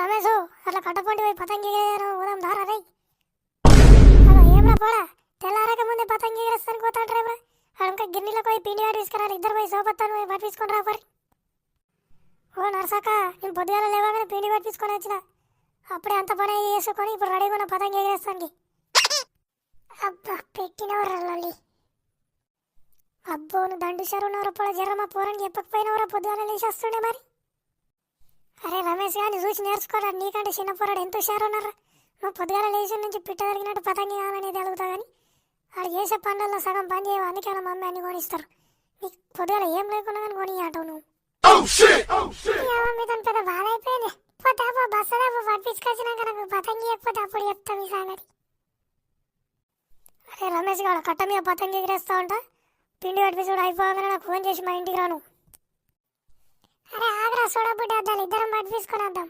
రమేష్ అట్లా కట్టపండి పోయి పతంగి ఉదయం దారా రే. అలా ఏమరా పోడా, తెల్లారక ముందే పతంగి ఎగరేస్తాను పోతా డ్రైవర్. ఇంకా గిన్నెలకు పోయి పిండి వాటి తీసుకురాలి, ఇద్దరు పోయి సోపత్తాను పోయి పట్టించుకొని రా పరి. ఓ నర్సాక, నేను పొద్దుగాల లేవగానే పిండి పట్టించుకొని వచ్చిన. అప్పుడే అంత పని చేసుకొని ఇప్పుడు రెడీగా ఉన్న పతంగి ఎగరేస్తానికి. అబ్బా పెట్టినవరా లొల్లి. అబ్బో నువ్వు దండు చెరువునవరా పోడా, జర్రమ్మ పోరని చెప్పకపోయినవరా పొద్దుగాల లేచేస్తుండే మరి. అరే రమేష్ గారిని చూసి నేర్చుకోరా, నీకంటే చిన్న పోరాడు ఎంత హుషారున్నారా. నువ్వు పొద్దుగాల లేచి నుంచి పిట్ట జరిగినట్టు పతంగి కావాలనేది అడుగుతా కానీ వాడు చేసే పనులలో సగం పని చేయవు, అందుకే వాళ్ళ మమ్మీ అన్ని కొనిస్తారు. నీకు పొద్దుగాల ఏం లేకుండా కానీ కొని ఆటవు నువ్వు. మీతో పెద్ద బాధ అయిపోయింది. పోతే బస్సు పట్టించుకొచ్చినాక నాకు పతంగి ఎక్కిపోతే అప్పుడు చెప్తా మీ సంగతి. అరే రమేష్ గారు కట్ట మీద పతంగి ఎగిరేస్తా ఉంటా, పిండి పట్టించి కూడా అయిపోగానే నాకు ఫోన్ చేసి మా ఇంటికి రాను. అరే ఆగ్రా సోడా బుడ్డి అద్దాలు ఇద్దరం పట్టించుకొని వద్దాం.